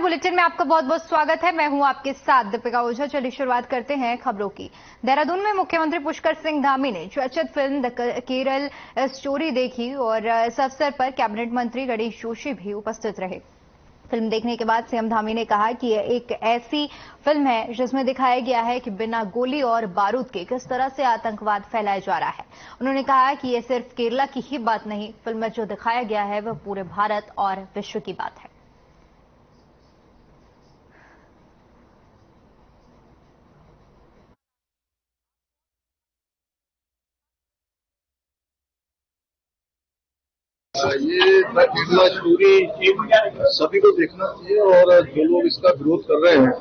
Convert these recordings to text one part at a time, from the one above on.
नमस्कार, बुलेटिन में आपका बहुत बहुत स्वागत है। मैं हूं आपके साथ दीपिका ओझा। चलिए शुरुआत करते हैं खबरों की। देहरादून में मुख्यमंत्री पुष्कर सिंह धामी ने चर्चित फिल्म द केरल स्टोरी देखी और इस अवसर पर कैबिनेट मंत्री गणेश जोशी भी उपस्थित रहे। फिल्म देखने के बाद सीएम धामी ने कहा कि यह एक ऐसी फिल्म है जिसमें दिखाया गया है कि बिना गोली और बारूद के किस तरह से आतंकवाद फैलाया जा रहा है। उन्होंने कहा कि यह सिर्फ केरला की ही बात नहीं, फिल्म में जो दिखाया गया है वह पूरे भारत और विश्व की बात है। ये द केरला स्टोरी सभी को देखना चाहिए और जो लोग इसका विरोध कर रहे हैं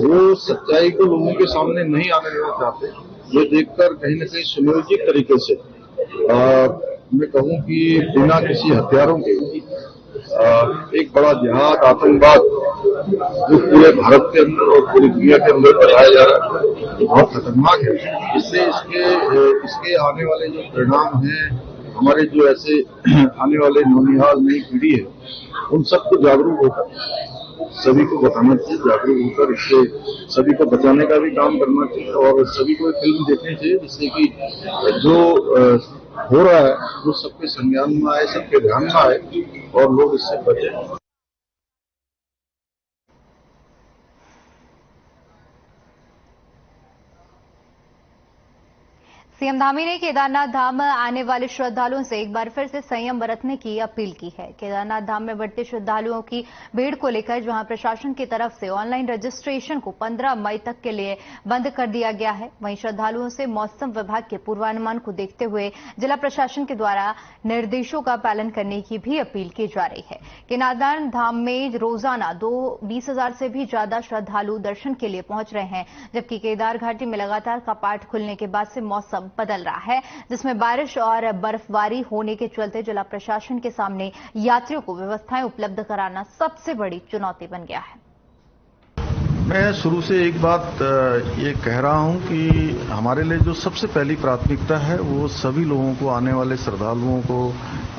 वो सच्चाई को लोगों के सामने नहीं आने देना चाहते। ये देखकर कहीं न कहीं सुनियोजित तरीके से मैं कहूं कि बिना किसी हथियारों के एक बड़ा जिहाद आतंकवाद जो पूरे भारत के अंदर और पूरी दुनिया के अंदर फैलाया जा रहा है ये बहुत खतरनाक है। इससे इसके आने वाले जो परिणाम हैं, हमारे जो ऐसे आने वाले नौनिहाल नई पीढ़ी है उन सबको जागरूक होकर सभी को बताना चाहिए, जागरूक होकर इससे सभी को बचाने का भी काम करना चाहिए और सभी को फिल्म देखनी चाहिए जिससे कि जो हो रहा है वो सबके संज्ञान में आए, सबके ध्यान में आए और लोग इससे बचें। सीएम धामी ने केदारनाथ धाम आने वाले श्रद्धालुओं से एक बार फिर से संयम बरतने की अपील की है। केदारनाथ धाम में बढ़ते श्रद्धालुओं की भीड़ को लेकर जहां प्रशासन की तरफ से ऑनलाइन रजिस्ट्रेशन को 15 मई तक के लिए बंद कर दिया गया है, वहीं श्रद्धालुओं से मौसम विभाग के पूर्वानुमान को देखते हुए जिला प्रशासन के द्वारा निर्देशों का पालन करने की भी अपील की जा रही है। केदारनाथ धाम में रोजाना 20,000 से भी ज्यादा श्रद्धालु दर्शन के लिए पहुंच रहे हैं, जबकि केदार घाटी में लगातार कपाट खुलने के बाद से मौसम बदल रहा है, जिसमें बारिश और बर्फबारी होने के चलते जिला प्रशासन के सामने यात्रियों को व्यवस्थाएं उपलब्ध कराना सबसे बड़ी चुनौती बन गया है। मैं शुरू से एक बात ये कह रहा हूं कि हमारे लिए जो सबसे पहली प्राथमिकता है वो सभी लोगों को, आने वाले श्रद्धालुओं को,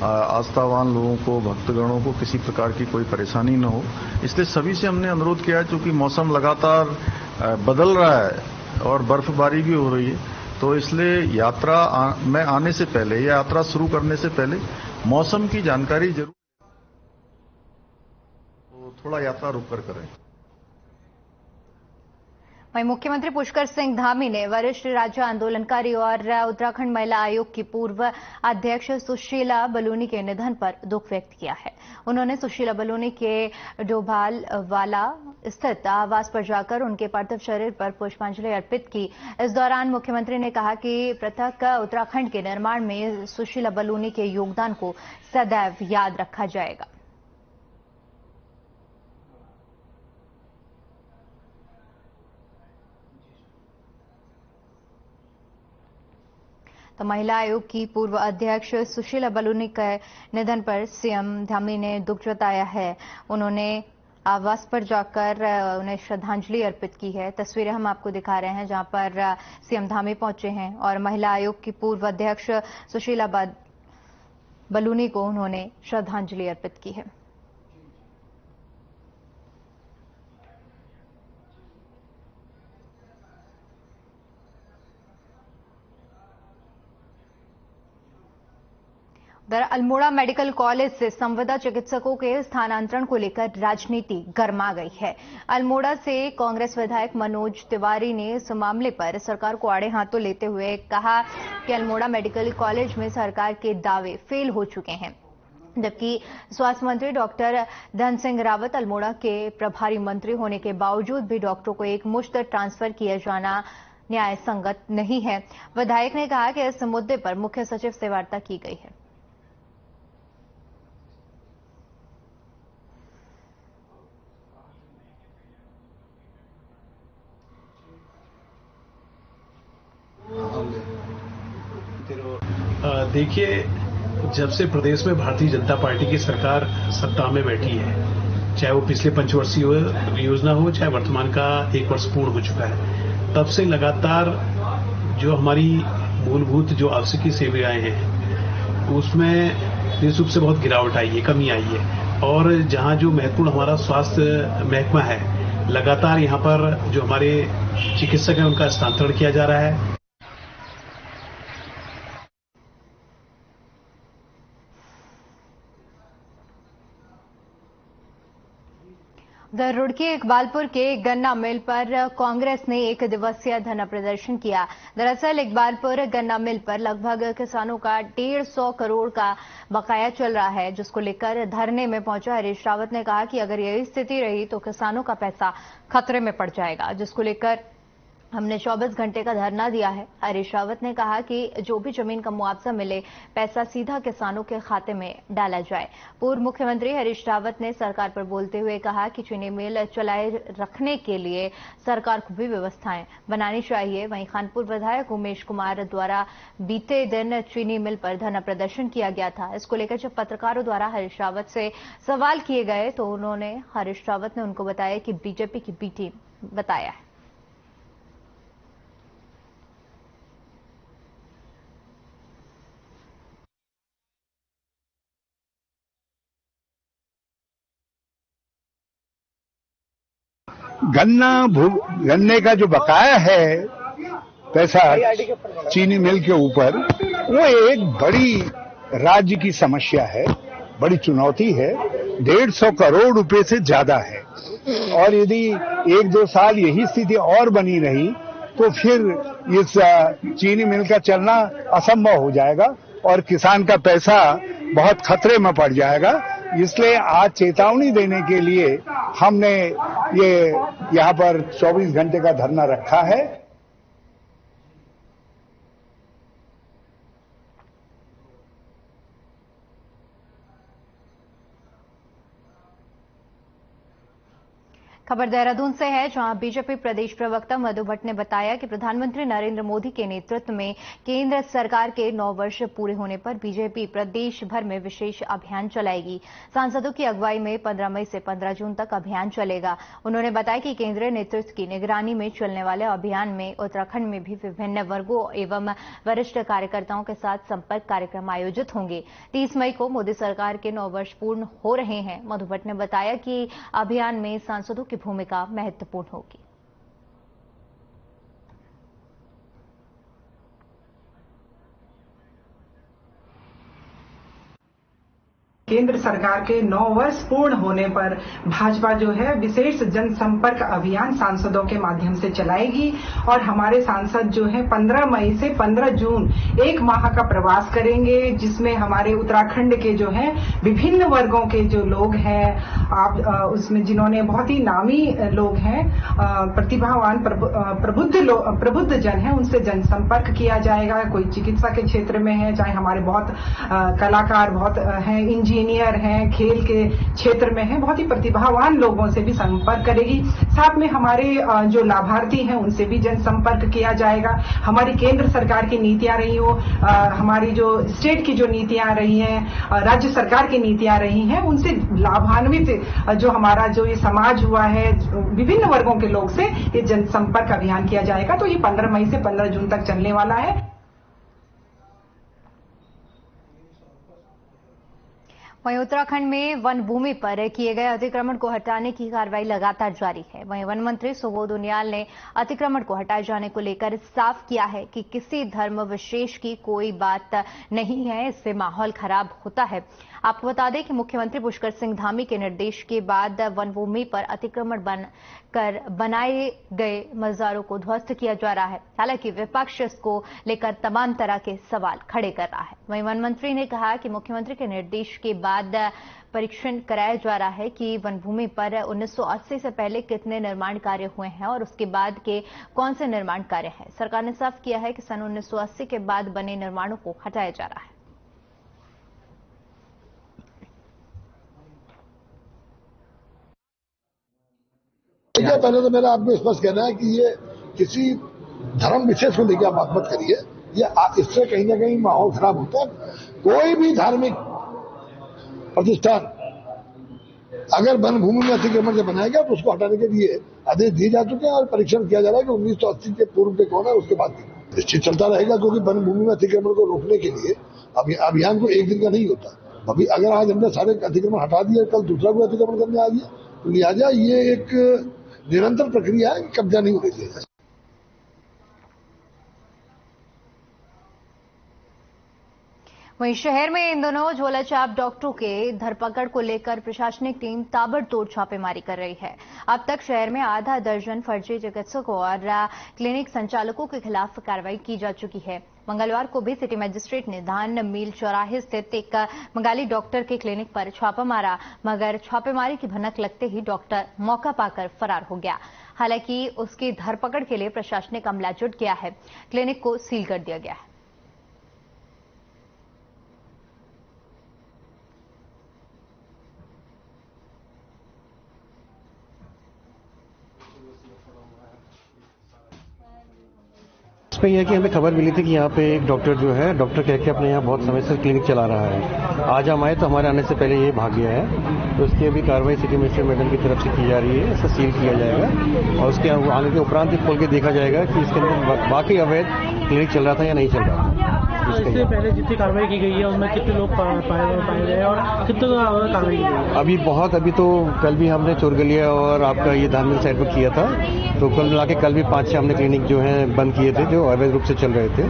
आस्थावान लोगों को, भक्तगणों को किसी प्रकार की कोई परेशानी न हो, इसलिए सभी से हमने अनुरोध किया है। चूंकि मौसम लगातार बदल रहा है और बर्फबारी भी हो रही है, तो इसलिए यात्रा में आने से पहले या यात्रा शुरू करने से पहले मौसम की जानकारी जरूर, तो थोड़ा यात्रा रुककर करें। वहीं मुख्यमंत्री पुष्कर सिंह धामी ने वरिष्ठ राज्य आंदोलनकारी और उत्तराखंड महिला आयोग की पूर्व अध्यक्ष सुशीला बलूनी के निधन पर दुख व्यक्त किया है। उन्होंने सुशीला बलूनी के डोभालवाला स्थित आवास पर जाकर उनके पार्थिव शरीर पर पुष्पांजलि अर्पित की। इस दौरान मुख्यमंत्री ने कहा कि पृथक उत्तराखंड के निर्माण में सुशीला बलूनी के योगदान को सदैव याद रखा जाएगा। तो महिला आयोग की पूर्व अध्यक्ष सुशीला बलूनी के निधन पर सीएम धामी ने दुख जताया है। उन्होंने आवास पर जाकर उन्हें श्रद्धांजलि अर्पित की है। तस्वीरें हम आपको दिखा रहे हैं जहां पर सीएम धामी पहुंचे हैं और महिला आयोग की पूर्व अध्यक्ष सुशीला बलूनी को उन्होंने श्रद्धांजलि अर्पित की है। अल्मोड़ा मेडिकल कॉलेज से संविदा चिकित्सकों के स्थानांतरण को लेकर राजनीति गर्मा गई है। अल्मोड़ा से कांग्रेस विधायक मनोज तिवारी ने इस मामले पर सरकार को आड़े हाथों लेते हुए कहा कि अल्मोड़ा मेडिकल कॉलेज में सरकार के दावे फेल हो चुके हैं, जबकि स्वास्थ्य मंत्री डॉक्टर धन सिंह रावत अल्मोड़ा के प्रभारी मंत्री होने के बावजूद भी डॉक्टरों को एक मुश्त ट्रांसफर किया जाना न्याय संगत नहीं है। विधायक ने कहा कि इस मुद्दे पर मुख्य सचिव से वार्ता की गई है। देखिए, जब से प्रदेश में भारतीय जनता पार्टी की सरकार सत्ता में बैठी है, चाहे वो पिछले पंचवर्षीय योजना हो, चाहे वर्तमान का 1 वर्ष पूर्ण हो चुका है, तब से लगातार जो हमारी मूलभूत जो आवश्यक सेवाएं हैं उसमें निश्चित रूप से बहुत गिरावट आई है, कमी आई है। और जहां जो महत्वपूर्ण हमारा स्वास्थ्य महकमा है, लगातार यहां पर जो हमारे चिकित्सक हैं उनका स्थानांतरण किया जा रहा है। उधर रुड़की इकबालपुर के गन्ना मिल पर कांग्रेस ने 1 दिवसीय धरना प्रदर्शन किया। दरअसल इकबालपुर गन्ना मिल पर लगभग किसानों का 150 करोड़ का बकाया चल रहा है, जिसको लेकर धरने में पहुंचा हरीश रावत ने कहा कि अगर यही स्थिति रही तो किसानों का पैसा खतरे में पड़ जाएगा, जिसको लेकर हमने 24 घंटे का धरना दिया है। हरीश रावत ने कहा कि जो भी जमीन का मुआवजा मिले, पैसा सीधा किसानों के खाते में डाला जाए। पूर्व मुख्यमंत्री हरीश रावत ने सरकार पर बोलते हुए कहा कि चीनी मिल चलाए रखने के लिए सरकार को भी व्यवस्थाएं बनानी चाहिए। वहीं खानपुर विधायक उमेश कुमार द्वारा बीते दिन चीनी मिल पर धरना प्रदर्शन किया गया था। इसको लेकर जब पत्रकारों द्वारा हरीश रावत से सवाल किए गए तो हरीश रावत ने उनको बताया कि बीजेपी की बी टीम बताया है। गन्ने का जो बकाया है पैसा चीनी मिल के ऊपर, वो एक बड़ी राज्य की समस्या है, बड़ी चुनौती है। 150 करोड़ रुपए से ज्यादा है और यदि 1-2 साल यही स्थिति और बनी रही तो फिर इस चीनी मिल का चलना असंभव हो जाएगा और किसान का पैसा बहुत खतरे में पड़ जाएगा। इसलिए आज चेतावनी देने के लिए हमने ये यहाँ पर 24 घंटे का धरना रखा है। खबर देहरादून से है, जहां बीजेपी प्रदेश प्रवक्ता मधु भट्ट ने बताया कि प्रधानमंत्री नरेंद्र मोदी के नेतृत्व में केंद्र सरकार के 9 वर्ष पूरे होने पर बीजेपी प्रदेश भर में विशेष अभियान चलाएगी। सांसदों की अगुवाई में 15 मई से 15 जून तक अभियान चलेगा। उन्होंने बताया कि केंद्रीय नेतृत्व की निगरानी में चलने वाले अभियान में उत्तराखंड में भी विभिन्न वर्गों एवं वरिष्ठ कार्यकर्ताओं के साथ संपर्क कार्यक्रम आयोजित होंगे। 30 मई को मोदी सरकार के 9 वर्ष पूर्ण हो रहे हैं। मधु भट्ट ने बताया कि अभियान में सांसदों की भूमिका महत्वपूर्ण होगी। केंद्र सरकार के 9 वर्ष पूर्ण होने पर भाजपा जो है विशेष जनसंपर्क अभियान सांसदों के माध्यम से चलाएगी और हमारे सांसद जो है 15 मई से 15 जून 1 माह का प्रवास करेंगे, जिसमें हमारे उत्तराखंड के जो है विभिन्न वर्गों के जो लोग हैं, आप उसमें जिन्होंने बहुत ही नामी लोग हैं, प्रतिभावान प्रबुद्ध जन है, उनसे जनसंपर्क किया जाएगा। कोई चिकित्सा के क्षेत्र में है, चाहे हमारे बहुत कलाकार बहुत हैं, इंजीनियर हैं, खेल के क्षेत्र में हैं, बहुत ही प्रतिभावान लोगों से भी संपर्क करेगी। साथ में हमारे जो लाभार्थी हैं उनसे भी जनसंपर्क किया जाएगा। हमारी केंद्र सरकार की नीतियां रही हो, हमारी जो स्टेट की जो नीतियां रही हैं, राज्य सरकार की नीतियां रही हैं, उनसे लाभान्वित जो हमारा जो ये समाज हुआ है, विभिन्न वर्गों के लोग से ये जनसंपर्क अभियान किया जाएगा। तो ये 15 मई से 15 जून तक चलने वाला है। वहीं उत्तराखंड में वन भूमि पर किए गए अतिक्रमण को हटाने की कार्रवाई लगातार जारी है। वहीं वन मंत्री सुबोध उनियाल ने अतिक्रमण को हटाए जाने को लेकर साफ किया है कि किसी धर्म विशेष की कोई बात नहीं है, इससे माहौल खराब होता है। आपको बता दें कि मुख्यमंत्री पुष्कर सिंह धामी के निर्देश के बाद वन भूमि पर अतिक्रमण कर बनाए गए मजारों को ध्वस्त किया जा रहा है। हालांकि विपक्ष इसको लेकर तमाम तरह के सवाल खड़े कर रहा है। वहीं वन मंत्री ने कहा कि मुख्यमंत्री के निर्देश के बाद परीक्षण कराया जा रहा है कि वन भूमि पर 1980 से पहले कितने निर्माण कार्य हुए हैं और उसके बाद के कौन से निर्माण कार्य हैं। सरकार ने साफ किया है कि सन 1980 के बाद बने निर्माणों को हटाया जा रहा है। पहले तो मेरा आपको स्पष्ट कहना है कि ये किसी धर्म विशेष को लेकर आप बात मत करिए, इससे कहीं ना कहीं माहौल खराब होता है। कोई भी धार्मिक प्रतिष्ठान अगर वन भूमि में अतिक्रमण से बनाएगा तो उसको हटाने के लिए आदेश दिए जा चुके हैं और परीक्षण किया जा रहा है कि 1980 के पूर्व के कौन है, उसके बाद निश्चित चलता रहेगा। क्योंकि वन भूमि में अतिक्रमण को रोकने के लिए अभियान को एक दिन का नहीं होता, अभी अगर आज हमने सारे अतिक्रमण हटा दिए, कल दूसरा कोई अतिक्रमण करने आ गया, तो लिहाजा ये एक निरंतर प्रक्रिया है, कब्जा नहीं होने देगा। वहीं शहर में इन दोनों झोलाछाप डॉक्टरों के धरपकड़ को लेकर प्रशासनिक टीम ताबड़तोड़ छापेमारी कर रही है। अब तक शहर में आधा दर्जन फर्जी चिकित्सकों और क्लिनिक संचालकों के खिलाफ कार्रवाई की जा चुकी है। मंगलवार को भी सिटी मजिस्ट्रेट ने धान मिल चौराहे स्थित एक बंगाली डॉक्टर के क्लिनिक पर छापा मारा, मगर छापेमारी की भनक लगते ही डॉक्टर मौका पाकर फरार हो गया। हालांकि उसकी धरपकड़ के लिए प्रशासनिक अमला जुट गया है। क्लिनिक को सील कर दिया गया है। इसमें यह है कि हमें खबर मिली थी कि यहाँ पे एक डॉक्टर जो है, डॉक्टर कह के अपने यहाँ बहुत समय से क्लिनिक चला रहा है। आज हम आए तो हमारे आने से पहले ये भाग गया है, तो इसकी अभी कार्रवाई सिटी मजिस्ट्रेट मैडम की तरफ से की जा रही है। इसे सील किया जाएगा और उसके आने के उपरांत ही खोल के देखा जाएगा कि इसके अंदर वाकई अवैध क्लिनिक चल रहा था या नहीं चल रहा था। इससे पहले जितनी कार्रवाई की गई है उनमें कितने लोग पाए गए और कितने कार्रवाई की गई? अभी तो कल भी हमने चोरगलिया और आपका ये धानमिल साइड पर किया था, तो कल मिला के कल भी 5-6 हमने क्लिनिक जो है बंद किए थे, जो अवैध रूप से चल रहे थे।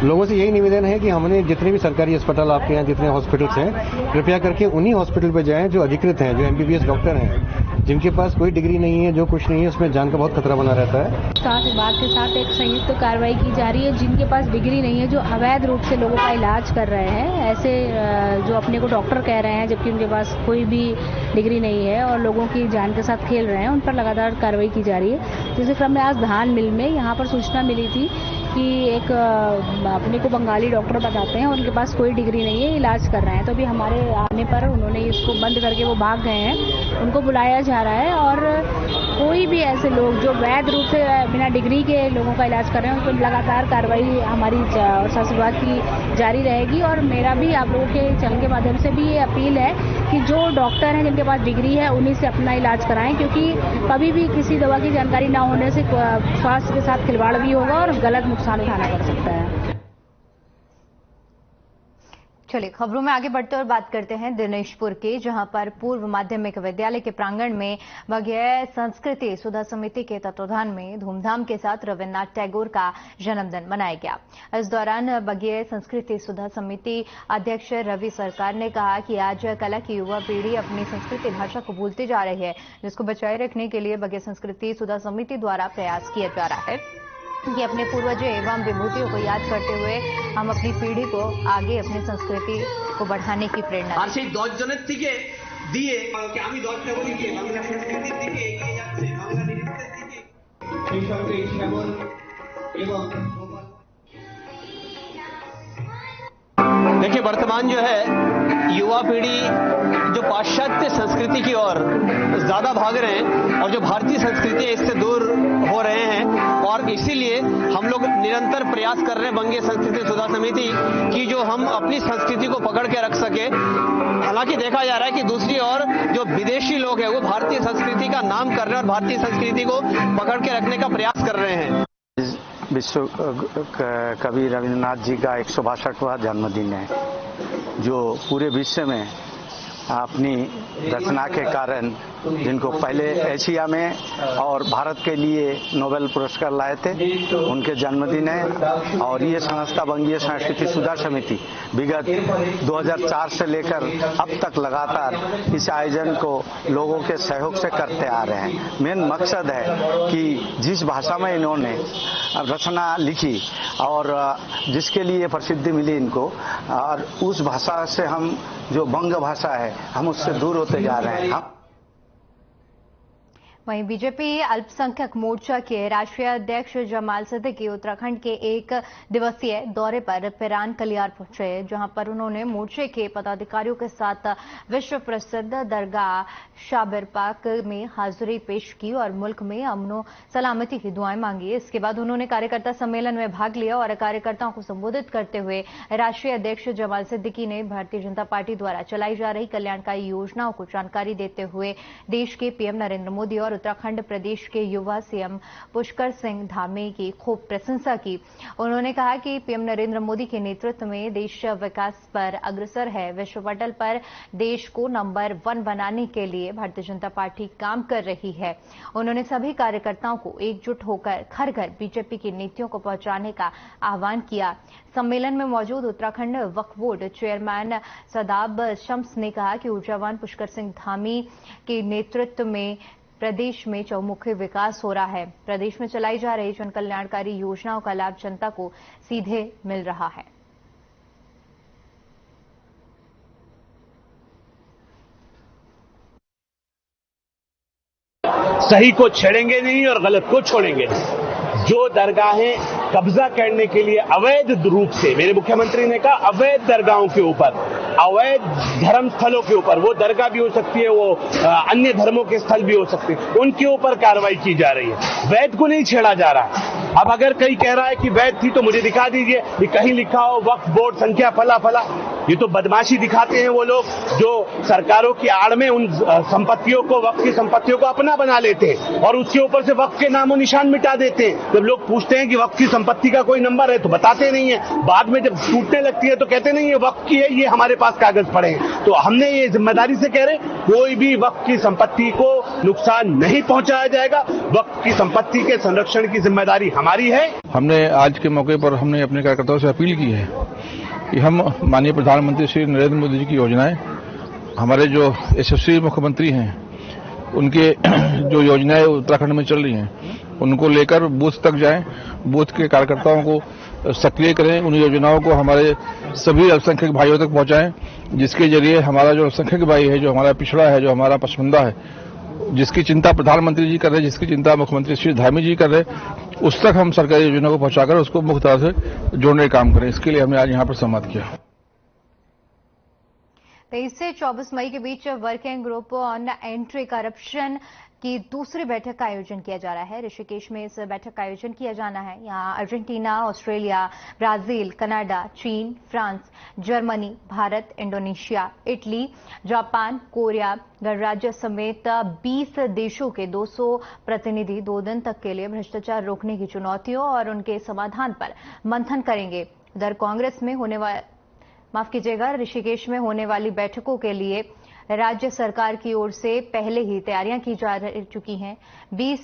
लोगों से यही निवेदन है कि हमने जितने भी सरकारी अस्पताल आपके यहाँ जितने हॉस्पिटल्स हैं, कृपया करके उन्हीं हॉस्पिटल पे जाएं जो अधिकृत हैं, जो एमबीबीएस डॉक्टर हैं, जिनके पास कोई डिग्री नहीं है, जो कुछ नहीं है, उसमें जान का बहुत खतरा बना रहता है। स्वास्थ्य विभाग के साथ एक संयुक्त कार्रवाई की जा रही है। जिनके पास डिग्री नहीं है, जो अवैध रूप से लोगों का इलाज कर रहे हैं, ऐसे जो अपने को डॉक्टर कह रहे हैं जबकि उनके पास कोई भी डिग्री नहीं है और लोगों की जान के साथ खेल रहे हैं, उन पर लगातार कार्रवाई की जा रही है। जिसके क्रम में आज धान मिल में यहाँ पर सूचना मिली थी कि एक अपने को बंगाली डॉक्टर बताते हैं, उनके पास कोई डिग्री नहीं है, इलाज कर रहे हैं। तो अभी हमारे आने पर उन्होंने इसको बंद करके वो भाग गए हैं। उनको बुलाया जा रहा है और कोई भी ऐसे लोग जो वैध रूप से बिना डिग्री के लोगों का इलाज कर रहे हैं, उन पर लगातार कार्रवाई हमारी और स्वास्थ्य विभाग की जारी रहेगी। और मेरा भी आप लोगों के चैनल के माध्यम से भी ये अपील है कि जो डॉक्टर हैं जिनके पास डिग्री है, उन्हीं से अपना इलाज कराएं, क्योंकि कभी भी किसी दवा की जानकारी ना होने से स्वास्थ्य के साथ खिलवाड़ भी होगा और गलत नुकसान उठाना पड़ सकता है। चलिए खबरों में आगे बढ़ते और बात करते हैं दिनेशपुर के, जहां पर पूर्व माध्यमिक विद्यालय के प्रांगण में बघेल संस्कृति सुधा समिति के तत्वाधान में धूमधाम के साथ रविन्द्रनाथ टैगोर का जन्मदिन मनाया गया। इस दौरान बघेल संस्कृति सुधा समिति अध्यक्ष रवि सरकार ने कहा कि आज कला की युवा पीढ़ी अपनी संस्कृति भाषा को भूलती जा रही है, जिसको बचाए रखने के लिए बघेल संस्कृति सुधा समिति द्वारा प्रयास किया जा रहा है कि अपने पूर्वजों एवं विभूतियों को याद करते हुए हम अपनी पीढ़ी को आगे अपनी संस्कृति को बढ़ाने की प्रेरणा और সেই 10 জনের থেকে দিয়ে আমি 10টা বলি যে বাংলা সংস্কৃতির দিকে এগিয়ে যাচ্ছে, বাংলা নৃত্যের দিকে সেই সঙ্গে শ্যামল এবং देखिए वर्तमान जो है युवा पीढ़ी जो पाश्चात्य संस्कृति की ओर ज्यादा भाग रहे हैं और जो भारतीय संस्कृति है इससे दूर हो रहे हैं, और इसीलिए हम लोग निरंतर प्रयास कर रहे हैं बंगे संस्कृति सुधा समिति की जो हम अपनी संस्कृति को पकड़ के रख सके। हालांकि देखा जा रहा है कि दूसरी ओर जो विदेशी लोग हैं वो भारतीय संस्कृति का नाम कर रहे हैं और भारतीय संस्कृति को पकड़ के रखने का प्रयास कर रहे हैं। विश्व कवि रविन्द्रनाथ जी का 162वां जन्मदिन है, जो पूरे विश्व में अपनी रचना के कारण जिनको पहले एशिया में और भारत के लिए नोबेल पुरस्कार लाए थे, उनके जन्मदिन है। और ये संस्था बंगीय संस्कृति सुधा समिति विगत 2004 से लेकर अब तक लगातार इस आयोजन को लोगों के सहयोग से करते आ रहे हैं। मेन मकसद है कि जिस भाषा में इन्होंने रचना लिखी और जिसके लिए प्रसिद्धि मिली इनको, और उस भाषा से हम जो बंग भाषा है हम उससे दूर होते जा रहे हैं। वहीं बीजेपी अल्पसंख्यक मोर्चा के राष्ट्रीय अध्यक्ष जमाल सिद्दीकी उत्तराखंड के 1 दिवसीय दौरे पर पिरान कलियार पहुंचे, जहां पर उन्होंने मोर्चे के पदाधिकारियों के साथ विश्व प्रसिद्ध दरगाह शाबिर पाक में हाजिरी पेश की और मुल्क में अमनो सलामती की दुआएं मांगी। इसके बाद उन्होंने कार्यकर्ता सम्मेलन में भाग लिया और कार्यकर्ताओं को संबोधित करते हुए राष्ट्रीय अध्यक्ष जमाल सिद्दीकी ने भारतीय जनता पार्टी द्वारा चलाई जा रही कल्याणकारी योजनाओं को जानकारी देते हुए देश के पीएम नरेंद्र मोदी और उत्तराखंड प्रदेश के युवा सीएम पुष्कर सिंह धामी की खूब प्रशंसा की। उन्होंने कहा कि पीएम नरेंद्र मोदी के नेतृत्व में देश विकास पर अग्रसर है। विश्व पटल पर देश को नंबर 1 बनाने के लिए भारतीय जनता पार्टी काम कर रही है। उन्होंने सभी कार्यकर्ताओं को एकजुट होकर घर घर बीजेपी की नीतियों को पहुंचाने का आह्वान किया। सम्मेलन में मौजूद उत्तराखंड वक्फ बोर्ड चेयरमैन सदाब शम्स ने कहा कि ऊर्जावान पुष्कर सिंह धामी के नेतृत्व में प्रदेश में चौमुखी विकास हो रहा है। प्रदेश में चलाई जा रही जन कल्याणकारी योजनाओं का लाभ जनता को सीधे मिल रहा है। सही को छेड़ेंगे नहीं और गलत को छोड़ेंगे नहीं। जो दरगाहें कब्जा करने के लिए अवैध रूप से, मेरे मुख्यमंत्री ने कहा अवैध दरगाहों के ऊपर, अवैध धर्म स्थलों के ऊपर, वो दरगाह भी हो सकती है, वो अन्य धर्मों के स्थल भी हो सकते हैं, उनके ऊपर कार्रवाई की जा रही है। वैध को नहीं छेड़ा जा रहा है। अब अगर कहीं कह रहा है कि वैध थी तो मुझे दिखा दीजिए कि कहीं लिखा हो वक्फ बोर्ड संख्या फला फला। ये तो बदमाशी दिखाते हैं वो लोग जो सरकारों की आड़ में उन संपत्तियों को, वक्फ की संपत्तियों को अपना बना लेते हैं और उसके ऊपर से वक्फ के नामो निशान मिटा देते हैं। जब लोग पूछते हैं कि वक्फ की संपत्ति का कोई नंबर है तो बताते नहीं है, बाद में जब टूटने लगती है तो कहते नहीं है वक्फ की है, ये हमारे पास कागज पड़े हैं। तो हमने ये जिम्मेदारी से कह रहे कोई भी वक्फ की संपत्ति को नुकसान नहीं पहुंचाया जाएगा। वक्फ की संपत्ति के संरक्षण की जिम्मेदारी हमारी है। हमने आज के मौके पर हमने अपने कार्यकर्ताओं से अपील की है कि हम माननीय प्रधानमंत्री श्री नरेंद्र मोदी जी की योजनाएं, हमारे जो यशस्वी मुख्यमंत्री हैं उनके जो योजनाएं उत्तराखंड में चल रही हैं उनको लेकर बूथ तक जाएं, बूथ के कार्यकर्ताओं को सक्रिय करें, उन योजनाओं को हमारे सभी अल्पसंख्यक भाइयों तक पहुंचाएं, जिसके जरिए हमारा जो अल्पसंख्यक भाई है, जो हमारा पिछड़ा है, जो हमारा पसमानदा है, जिसकी चिंता प्रधानमंत्री जी कर रहे हैं, जिसकी चिंता मुख्यमंत्री श्री धामी जी कर रहे हैं, उस तक हम सरकारी योजना को पहुंचाकर उसको मुख्य तरह से जोड़ने का काम करें। इसके लिए हमने आज यहाँ पर संवाद किया। 23 से 24 मई के बीच working group on anti corruption की दूसरी बैठक का आयोजन किया जा रहा है। ऋषिकेश में इस बैठक का आयोजन किया जाना है। यहां अर्जेंटीना, ऑस्ट्रेलिया, ब्राजील, कनाडा, चीन, France, Germany, Bharat, Indonesia, Italy, Japan, Korea गणराज्य समेत 20 देशों के 200 प्रतिनिधि 2 दिन तक के लिए भ्रष्टाचार रोकने की चुनौतियों और उनके समाधान पर मंथन करेंगे। उधर कांग्रेस में ऋषिकेश में होने वाली बैठकों के लिए राज्य सरकार की ओर से पहले ही तैयारियां की जा चुकी हैं। 20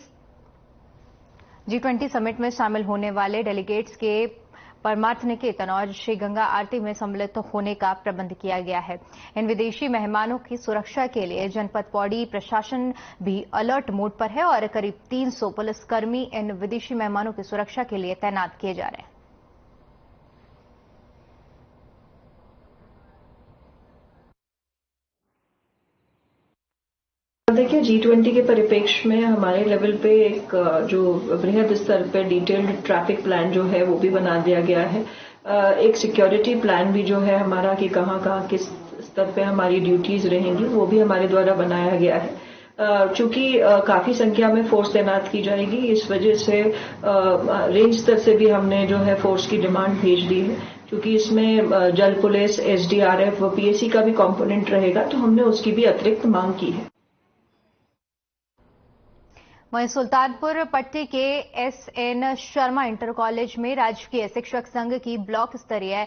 G20 समिट में शामिल होने वाले डेलीगेट्स के परमार्थ निकेतन और श्री गंगा आरती में सम्मिलित होने का प्रबंध किया गया है। इन विदेशी मेहमानों की सुरक्षा के लिए जनपद पौड़ी प्रशासन भी अलर्ट मोड पर है और करीब 300 पुलिसकर्मी इन विदेशी मेहमानों की सुरक्षा के लिए तैनात किए जा रहे हैं। देखिए, G20 के परिप्रेक्ष्य में हमारे लेवल पे एक जो बृहद स्तर पे डिटेल्ड ट्रैफिक प्लान जो है वो भी बना दिया गया है। एक सिक्योरिटी प्लान भी जो है हमारा कि कहाँ किस स्तर पे हमारी ड्यूटीज रहेंगी वो भी हमारे द्वारा बनाया गया है। चूंकि काफी संख्या में फोर्स तैनात की जाएगी, इस वजह से रेंज स्तर से भी हमने जो है फोर्स की डिमांड भेज दी है। क्योंकि इसमें जल पुलिस, SDRF व PAC का भी कंपोनेंट रहेगा, तो हमने उसकी भी अतिरिक्त मांग की है। वहीं सुल्तानपुर पट्टी के SN शर्मा इंटर कॉलेज में राजकीय शिक्षक संघ की ब्लॉक स्तरीय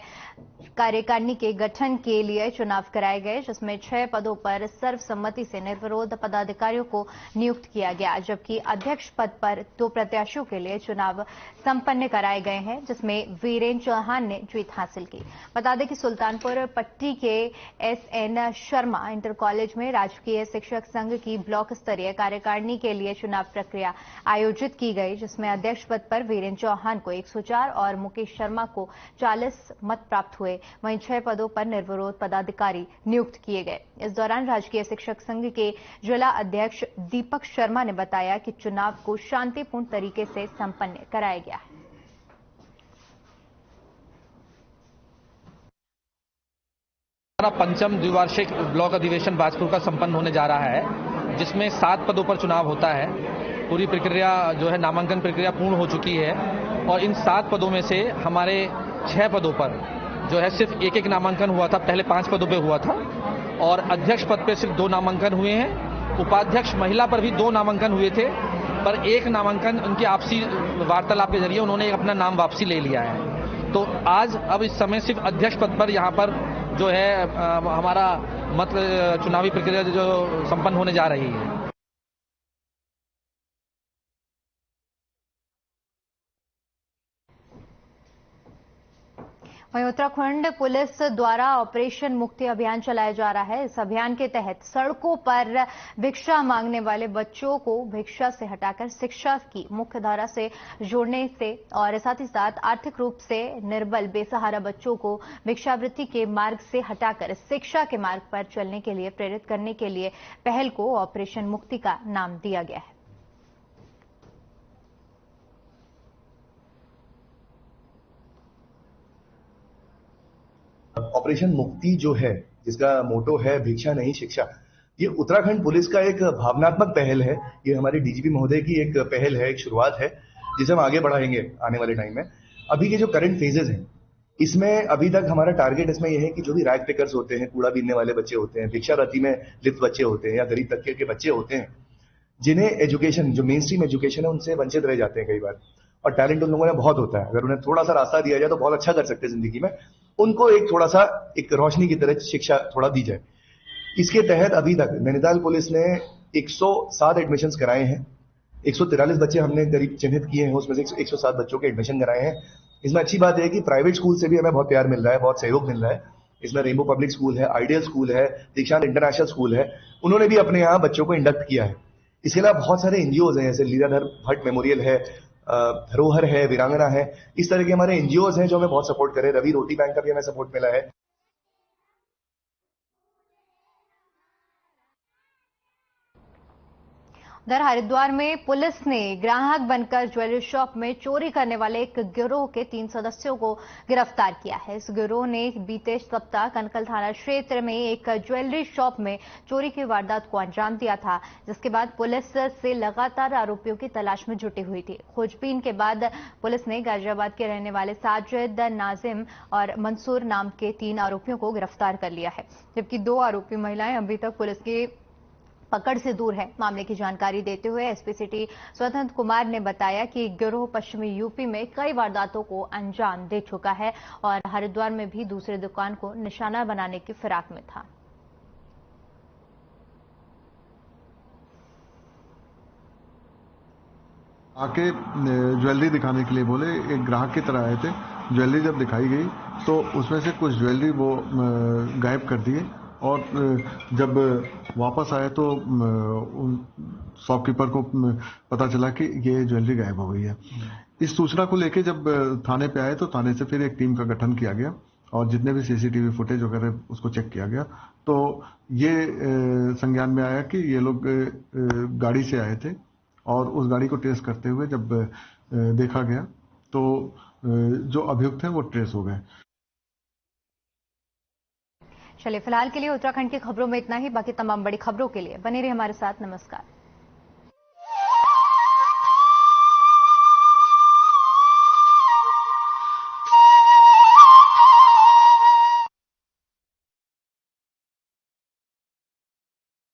कार्यकारिणी के गठन के लिए चुनाव कराए गए, जिसमें 6 पदों पर सर्वसम्मति से निर्विरोध पदाधिकारियों को नियुक्त किया गया, जबकि अध्यक्ष पद पर 2 प्रत्याशियों के लिए चुनाव संपन्न कराए गए हैं, जिसमें वीरेंद्र चौहान ने जीत हासिल की। बता दें कि सुल्तानपुर पट्टी के SN शर्मा इंटर कॉलेज में राजकीय शिक्षक संघ की ब्लॉक स्तरीय कार्यकारिणी के लिए चुनाव प्रक्रिया आयोजित की गई, जिसमें अध्यक्ष पद पर वीरेंद्र चौहान को 104 और मुकेश शर्मा को 40 मत प्राप्त हुए। वहीं 6 पदों पर निर्विरोध पदाधिकारी नियुक्त किए गए। इस दौरान राजकीय शिक्षक संघ के जिला अध्यक्ष दीपक शर्मा ने बताया कि चुनाव को शांतिपूर्ण तरीके से संपन्न कराया गया है। हमारा 5वां द्विवार्षिक ब्लॉक अधिवेशन बाजपुर का संपन्न होने जा रहा है, जिसमें 7 पदों पर चुनाव होता है। पूरी प्रक्रिया जो है नामांकन प्रक्रिया पूर्ण हो चुकी है और इन 7 पदों में से हमारे 6 पदों पर जो है सिर्फ एक नामांकन हुआ था। पहले 5 पदों पे हुआ था और अध्यक्ष पद पे सिर्फ 2 नामांकन हुए हैं उपाध्यक्ष महिला पर भी 2 नामांकन हुए थे, पर 1 नामांकन उनकी आपसी वार्तालाप के जरिए उन्होंने अपना नाम वापसी ले लिया है। तो आज अब इस समय सिर्फ अध्यक्ष पद पर यहाँ पर जो है हमारा मत चुनावी प्रक्रिया जो संपन्न होने जा रही है। वहीं उत्तराखंड पुलिस द्वारा ऑपरेशन मुक्ति अभियान चलाया जा रहा है। इस अभियान के तहत सड़कों पर भिक्षा मांगने वाले बच्चों को भिक्षा से हटाकर शिक्षा की मुख्य धारा से जोड़ने से और साथ ही साथ आर्थिक रूप से निर्बल बेसहारा बच्चों को भिक्षावृत्ति के मार्ग से हटाकर शिक्षा के मार्ग पर चलने के लिए प्रेरित करने के लिए पहल को ऑपरेशन मुक्ति का नाम दिया गया है। ऑपरेशन मुक्ति जो है, जिसका मोटो है भिक्षा नहीं शिक्षा, ये उत्तराखंड पुलिस का एक भावनात्मक पहल है। ये हमारे डीजीपी महोदय की एक पहल है, एक शुरुआत है, जिसे हम आगे बढ़ाएंगे आने वाले टाइम में। अभी के जो करंट फेजेस हैं, इसमें अभी तक हमारा टारगेट इसमें यह है कि जो भी रैग पिकर्स होते हैं, कूड़ा बीनने वाले बच्चे होते हैं, भिक्षावृत्ति में लिप्त बच्चे होते हैं या गरीब तबके के बच्चे होते हैं, जिन्हें एजुकेशन, जो मेन स्ट्रीम एजुकेशन है, उनसे वंचित रह जाते हैं कई बार, और टैलेंट उन लोगों में बहुत होता है। अगर उन्हें थोड़ा सा रास्ता दिया जाए तो बहुत अच्छा कर सकते हैं जिंदगी में। उनको एक थोड़ा सा एक रोशनी की तरह शिक्षा थोड़ा दी जाए। इसके तहत अभी तक नैनीताल पुलिस ने 107 एडमिशंस कराए हैं। 143 बच्चे हमने करीब चिन्हित किए हैं, उसमें से 107 बच्चों के एडमिशन कराए हैं। इसमें अच्छी बात है कि प्राइवेट स्कूल से भी हमें बहुत प्यार मिल रहा है, बहुत सहयोग मिल रहा है। इसमें रेनबो पब्लिक स्कूल है, आइडियल स्कूल है, दीक्षांत इंटरनेशनल स्कूल है, उन्होंने भी अपने यहाँ बच्चों को इंडक्ट किया है। इसके अलावा बहुत सारे एनजीओज हैं, जैसे लीलाधर भट्ट मेमोरियल है, धरोहर है, वीरांगना है, इस तरह के हमारे एनजीओज हैं जो हमें बहुत सपोर्ट करे। रवि रोटी बैंक का भी हमें सपोर्ट मिला है। उधर हरिद्वार में पुलिस ने ग्राहक बनकर ज्वेलरी शॉप में चोरी करने वाले एक गिरोह के 3 सदस्यों को गिरफ्तार किया है। इस गिरोह ने बीते सप्ताह कनकल थाना क्षेत्र में एक ज्वेलरी शॉप में चोरी की वारदात को अंजाम दिया था, जिसके बाद पुलिस से लगातार आरोपियों की तलाश में जुटी हुई थी। खोजबीन के बाद पुलिस ने गाजियाबाद के रहने वाले साजिद, नाजिम और मंसूर नाम के 3 आरोपियों को गिरफ्तार कर लिया है, जबकि 2 आरोपी महिलाएं अभी तक पुलिस की पकड़ से दूर है। मामले की जानकारी देते हुए एसपी सिटी स्वतंत्र कुमार ने बताया कि गिरोह पश्चिमी यूपी में कई वारदातों को अंजाम दे चुका है और हरिद्वार में भी दूसरे दुकान को निशाना बनाने की फिराक में था। आके ज्वेलरी दिखाने के लिए बोले, एक ग्राहक की तरह आए थे। ज्वेलरी जब दिखाई गई तो उसमें से कुछ ज्वेलरी वो गायब कर दिए और जब वापस आए तो शॉपकीपर को पता चला कि ये ज्वेलरी गायब हो गई है। इस सूचना को लेके जब थाने पे आए तो थाने से फिर एक टीम का गठन किया गया और जितने भी सीसीटीवी फुटेज वगैरह उसको चेक किया गया तो ये संज्ञान में आया कि ये लोग गाड़ी से आए थे और उस गाड़ी को ट्रेस करते हुए जब देखा गया तो जो अभियुक्त हैं वो ट्रेस हो गए। चलिए फिलहाल के लिए उत्तराखंड की खबरों में इतना ही। बाकी तमाम बड़ी खबरों के लिए बने रहिए हमारे साथ। नमस्कार।